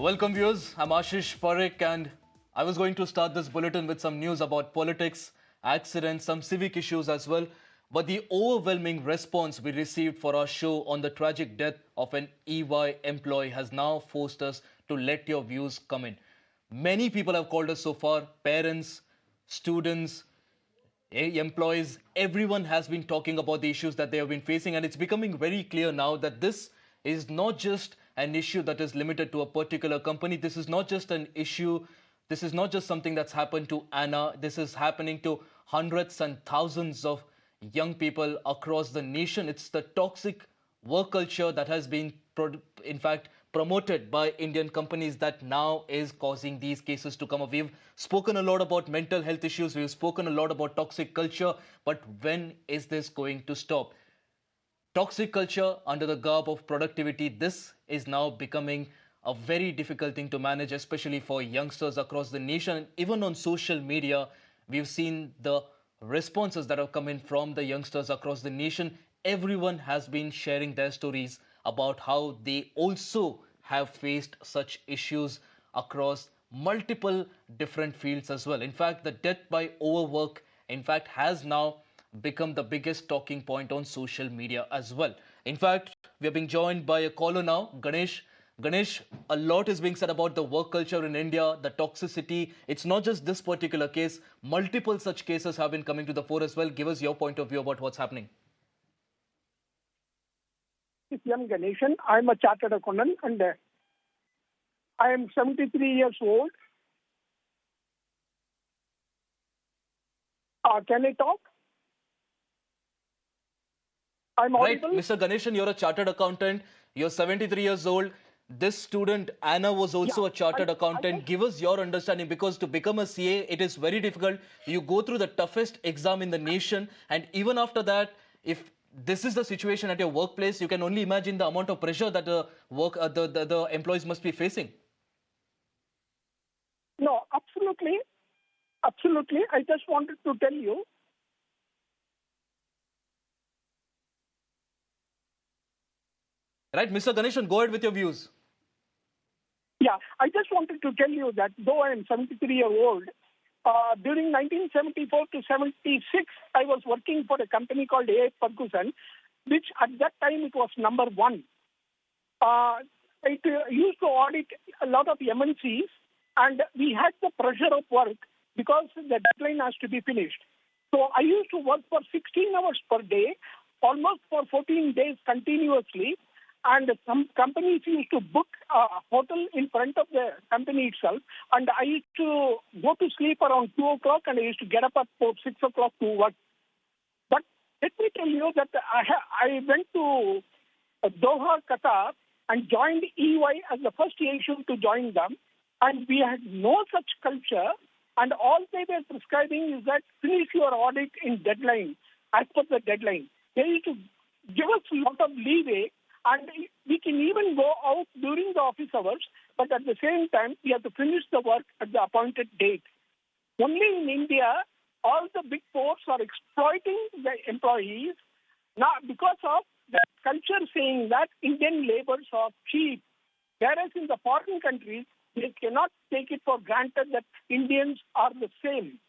Welcome viewers, I'm Ashish Parekh and I was going to start this bulletin with some news about politics, accidents, some civic issues as well. But the overwhelming response we received for our show on the tragic death of an EY employee has now forced us to let your views come in. Many people have called us so far, parents, students, employees, everyone has been talking about the issues that they have been facing, and it's becoming very clear now that this is not just an issue that is limited to a particular company. This is not just an issue. This is not just something that's happened to Anna. This is happening to hundreds and thousands of young people across the nation. It's the toxic work culture that has been, in fact, promoted by Indian companies that now is causing these cases to come up. We've spoken a lot about mental health issues. We've spoken a lot about toxic culture. But when is this going to stop? Toxic culture under the garb of productivity, this is now becoming a very difficult thing to manage, especially for youngsters across the nation. And even on social media, we've seen the responses that have come in from the youngsters across the nation. Everyone has been sharing their stories about how they also have faced such issues across multiple different fields as well. In fact, the death by overwork, in fact, has now become the biggest talking point on social media as well. In fact, we are being joined by a caller now, Ganesh. Ganesh, a lot is being said about the work culture in India, the toxicity. It's not just this particular case. Multiple such cases have been coming to the fore as well. Give us your point of view about what's happening. M. Ganeshan. I'm a chartered accountant and I am 73 years old. Can I talk? I'm Right, audible. Mr. Ganeshan, you're a chartered accountant. You're 73 years old. This student, Anna, was also a chartered accountant. Give us your understanding, because to become a CA, it is very difficult. You go through the toughest exam in the nation. And even after that, if this is the situation at your workplace, you can only imagine the amount of pressure that the employees must be facing. No, absolutely. Absolutely. I just wanted to tell you. Right, Mr. Ganeshan, go ahead with your views. Yeah, I just wanted to tell you that though I am 73 years old, during 1974 to 76, I was working for a company called A. Ferguson, which at that time it was number one. It used to audit a lot of MNCs, and we had the pressure of work because the deadline has to be finished. So I used to work for 16 hours per day, almost for 14 days continuously. And some companies used to book a hotel in front of the company itself. And I used to go to sleep around 2 o'clock and I used to get up at 6 o'clock to work. But let me tell you that I went to Doha, Qatar and joined EY as the first Asian to join them. And we had no such culture. And all they were prescribing is that finish your audit in deadline, as per the deadline. They used to give us a lot of leeway. And we can even go out during the office hours, but at the same time, we have to finish the work at the appointed date. Only in India, all the big fours are exploiting the employees now because of the culture saying that Indian laborers are cheap. Whereas in the foreign countries, they cannot take it for granted that Indians are the same.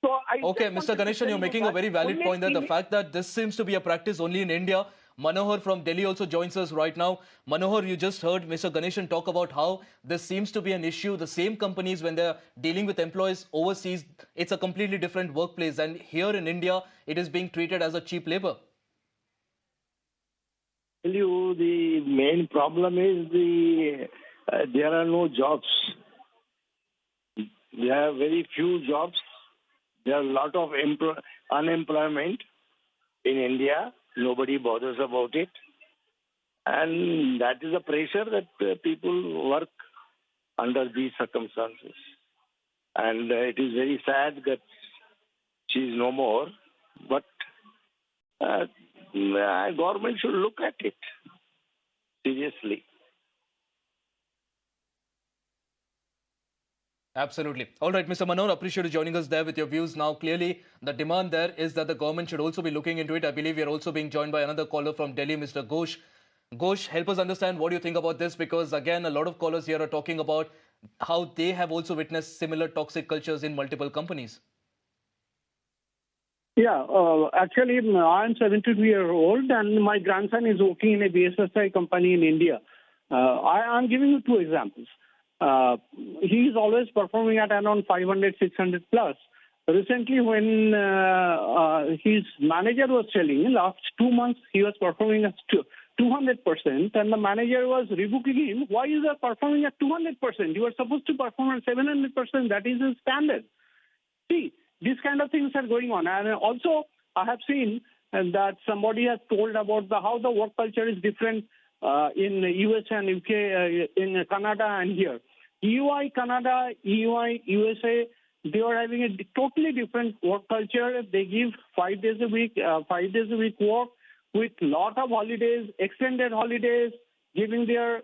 So Okay, Mr. Ganeshan, you're making a very valid point that the fact that this seems to be a practice only in India. Manohar from Delhi also joins us right now. Manohar, you just heard Mr. Ganeshan talk about how this seems to be an issue. The same companies, when they're dealing with employees overseas, it's a completely different workplace. And here in India, it is being treated as a cheap labor. The main problem is there are no jobs. There are very few jobs. There are a lot of unemployment in India. Nobody bothers about it. And that is the pressure that people work under these circumstances. And it is very sad that she is no more. But government should look at it seriously. Absolutely. All right, Mr. Manohar, appreciate you joining us there with your views. Now, clearly, the demand there is that the government should also be looking into it. I believe we are also being joined by another caller from Delhi, Mr. Ghosh. Ghosh, help us understand what you think about this, because again, a lot of callers here are talking about how they have also witnessed similar toxic cultures in multiple companies. Yeah, actually, I'm 72-year-old and my grandson is working in a BSSI company in India. I'm giving you two examples. He is always performing at around 500, 600 plus. Recently, when his manager was telling, in last 2 months he was performing at 200%, and the manager was rebuking him. Why is he performing at 200%? You are supposed to perform at 700%. That is his standard. See, these kind of things are going on. And also, I have seen that somebody has told about how the work culture is different in US and UK, in Canada and here. EY Canada, EY USA, they are having a totally different work culture. They give 5 days a week, 5 days a week work with lot of holidays, extended holidays, giving their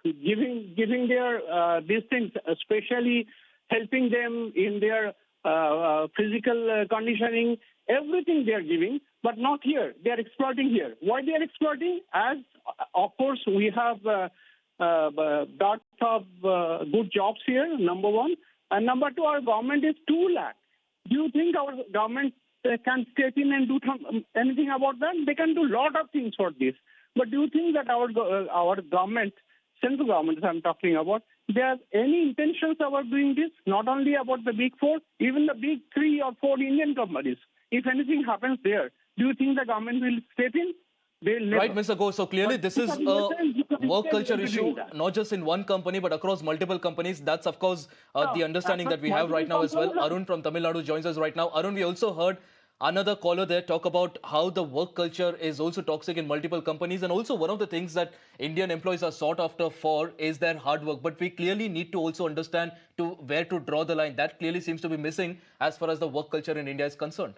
these things, especially helping them in their physical conditioning, everything they are giving, but not here. They are exploiting here. Why they are exploiting? As of course we have lots of good jobs here, number one, and number two, our government is 2 lakh. Do you think our government can step in and do anything about that? They can do a lot of things for this, but do you think that our government, central government I'm talking about, they have any intentions about doing this? Not only about the big four, even the big 3 or 4 Indian companies. If anything happens there, do you think the government will step in? They'll never. Right, Mr. Ghosh. So clearly, But this is a work culture issue, not just in one company, but across multiple companies. That's, of course, the understanding that we have right now as well. Arun from Tamil Nadu joins us right now. Arun, we also heard another caller there talk about how the work culture is also toxic in multiple companies. And also, one of the things that Indian employees are sought after for is their hard work. But we clearly need to also understand to where to draw the line. That clearly seems to be missing as far as the work culture in India is concerned.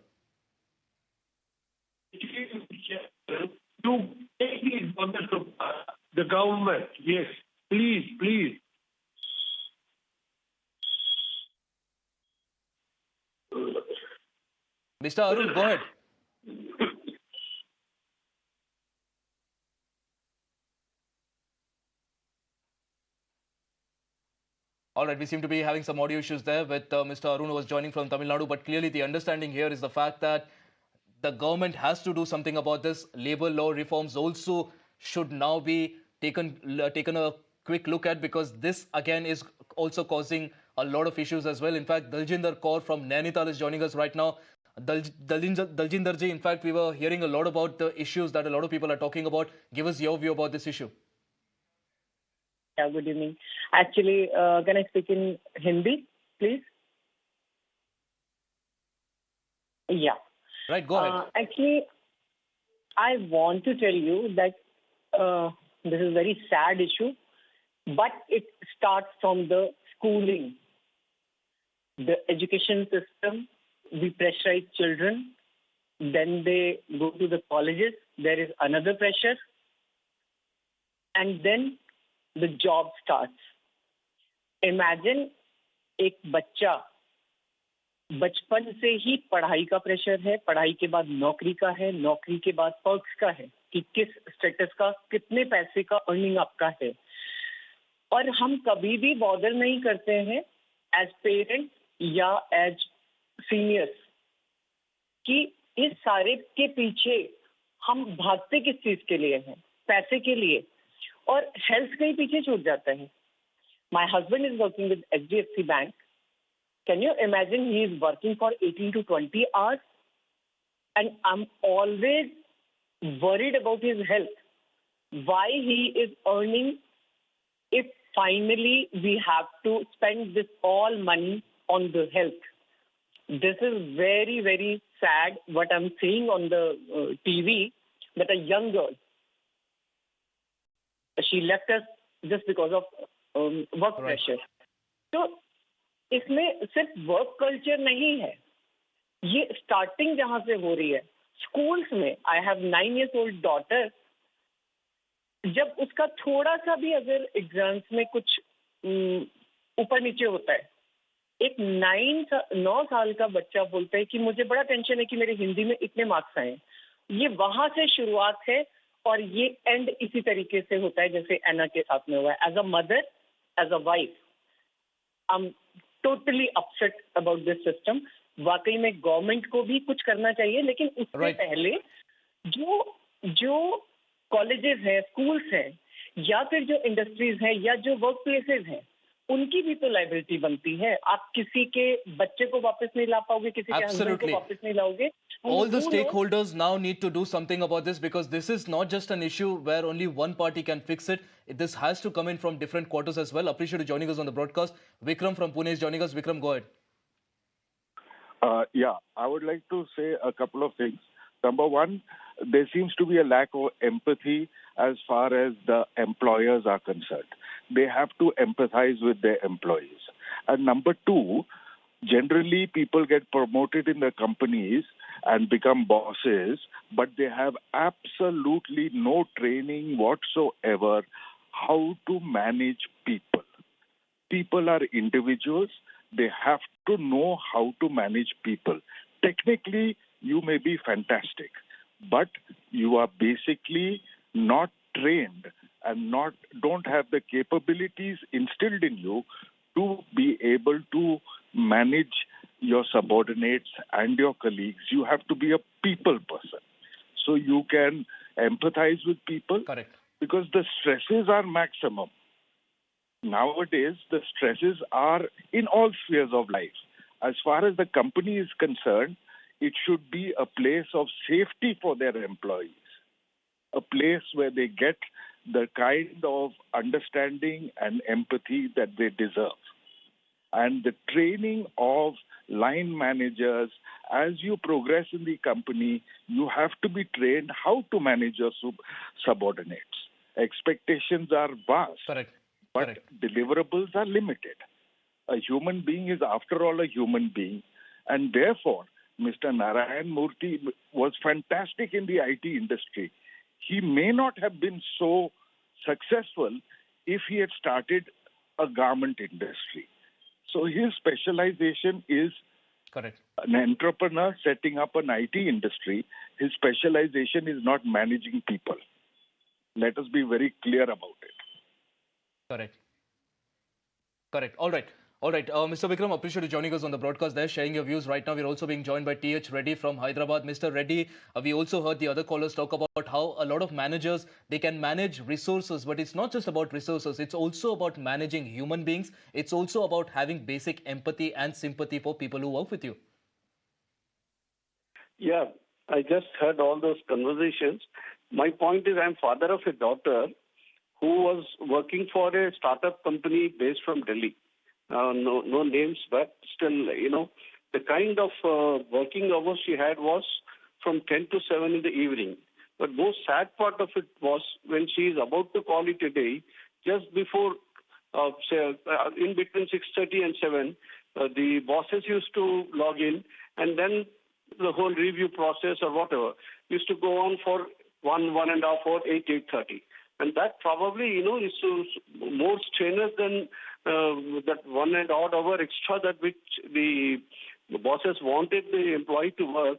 To take these orders to the government, yes, please, please. Mr. Arun, go ahead. All right, we seem to be having some audio issues there with Mr. Arun, who was joining from Tamil Nadu. But clearly, the understanding here is the fact that the government has to do something about this. Labor law reforms also should now be taken a quick look at, because this again is also causing a lot of issues as well. In fact, Daljinder Kaur from Nainital is joining us right now. Daljinder ji, in fact, we were hearing a lot about the issues that a lot of people are talking about. Give us your view about this issue. Yeah, good evening. Actually, can I speak in Hindi, please? Yeah. Right, go ahead. Actually, I want to tell you that this is a very sad issue, but it starts from the schooling. The education system, we pressurize children, then they go to the colleges, there is another pressure, and then the job starts. Imagine एक बच्चा बचपन से ही पढ़ाई का pressure है, पढ़ाई के बाद नौकरी का है, नौकरी के बाद पर्क्स का है कि किस स्टेटस का, कितने पैसे का अर्निंग आपका है, और हम कभी भी बॉदर नहीं करते हैं एज पेरेंट्स या एज सीनियर्स कि इस सारे के पीछे हम भागते किस चीज के लिए हैं, पैसे के लिए, और हेल्थ के ही पीछे छूट जाता है. My husband is working with HDFC bank. Can you imagine he is working for 18 to 20 hours? And I'm always worried about his health. Why he is earning if finally we have to spend this all money on the health? This is very, very sad what I'm seeing on the TV, that a young girl, she left us just because of work pressure. So, इसमें सिर्फ work culture नहीं है, ये starting जहां से हो रही है स्कूल्स में. I have 9 years old daughter. जब उसका थोड़ा सा भी अगर एग्जाम्स में कुछ ऊपर नीचे होता है, एक 9 साल का बच्चा बोलता है कि मुझे बड़ा टेंशन है कि मेरे हिंदी में इतने मार्क्स आए. ये वहां से शुरुआत है और ये एंड इसी तरीके से होता है जैसे एना के साथ में हुआ है. As a mother, as a wife, I am totally upset about this system. वाकई में गवर्नमेंट को भी कुछ करना चाहिए, लेकिन उससे पहले जो कॉलेजेस हैं, स्कूल्स हैं, या फिर जो इंडस्ट्रीज हैं, या जो वर्क प्लेसेस हैं, उनकी भी तो लाइबिलिटी बनती है. आप किसी के बच्चे को वापस नहीं ला पाओगे, किसी के हस्बैंड को वापस नहीं लाओगे. All the stakeholders now need to do something about this, because this is not just an issue where only one party can fix it. This has to come in from different quarters as well. Appreciate you joining us on the broadcast. Vikram from Pune is joining us. Vikram, go ahead. Yeah, I would like to say a couple of things. Number one, there seems to be a lack of empathy as far as the employers are concerned. They have to empathize with their employees. And number two, generally people get promoted in the companies and become bosses, but they have absolutely no training whatsoever how to manage people. People are individuals. They have to know how to manage people. Technically, you may be fantastic, but you are basically not trained and don't have the capabilities instilled in you to be able to manage your subordinates and your colleagues. You have to be a people person. So you can empathize with people. Correct. Because the stresses are maximum. Nowadays, the stresses are in all spheres of life. As far as the company is concerned, it should be a place of safety for their employees, a place where they get the kind of understanding and empathy that they deserve. And the training of line managers, as you progress in the company, you have to be trained how to manage your subordinates. Expectations are vast. Correct. But Correct. deliverables are limited. A human being is, after all, a human being. And therefore, Mr. Narayan Murthy was fantastic in the IT industry. He may not have been so successful if he had started a garment industry. So his specialization is Correct. an entrepreneur setting up an IT industry. His specialization is not managing people. Let us be very clear about it. Correct. Correct. All right. All right. Mr. Vikram, appreciate you joining us on the broadcast there, sharing your views. Right now, we're also being joined by T.H. Reddy from Hyderabad. Mr. Reddy, we also heard the other callers talk about how a lot of managers, they can manage resources, but it's not just about resources. It's also about managing human beings. It's also about having basic empathy and sympathy for people who work with you. Yeah, I just heard all those conversations. My point is, I'm father of a daughter who was working for a startup company based from Delhi. No names, but still, the kind of working hours she had was from 10 to 7 in the evening. But most sad part of it was when she is about to call it a day, just before, in between 6:30 and 7, the bosses used to log in, and then the whole review process or whatever used to go on for 1.5 hours, 8:30. And that probably, is more strenuous than that 1 and odd hour extra that which the bosses wanted the employee to work,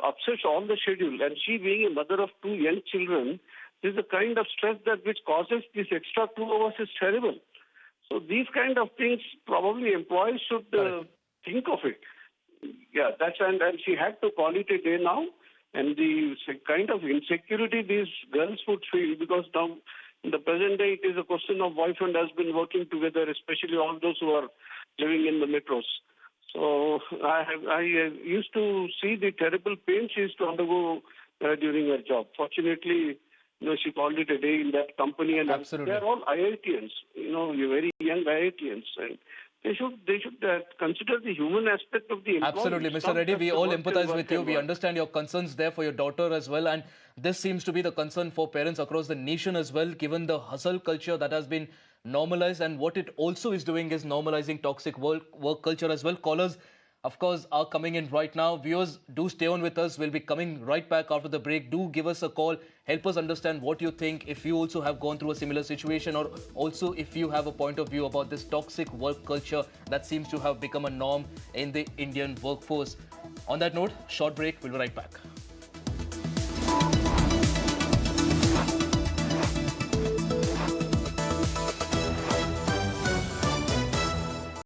upsets all the schedule. And she being a mother of 2 young children, this is the kind of stress that which causes this extra 2 hours is terrible. So these kind of things, probably employees should think of it. Yeah, and she had to call it a day now. And the kind of insecurity these girls would feel, because now in the present day it is a question of wife and husband working together, especially all those who are living in the metros. So I used to see the terrible pain she used to undergo during her job. Fortunately, she called it a day in that company, and Absolutely. they're all IITians, very young IITians, and they should consider the human aspect of the employee. Absolutely, Mr. Reddy, we all empathize with you. We understand your concerns there for your daughter as well, and this seems to be the concern for parents across the nation as well, given the hustle culture that has been normalized, and what it also is doing is normalizing toxic work culture as well. Callers, of course, are coming in right now. Viewers, do stay on with us. We'll be coming right back after the break. Do give us a call. Help us understand what you think, if you also have gone through a similar situation, or also if you have a point of view about this toxic work culture that seems to have become a norm in the Indian workforce. On that note, short break. We'll be right back.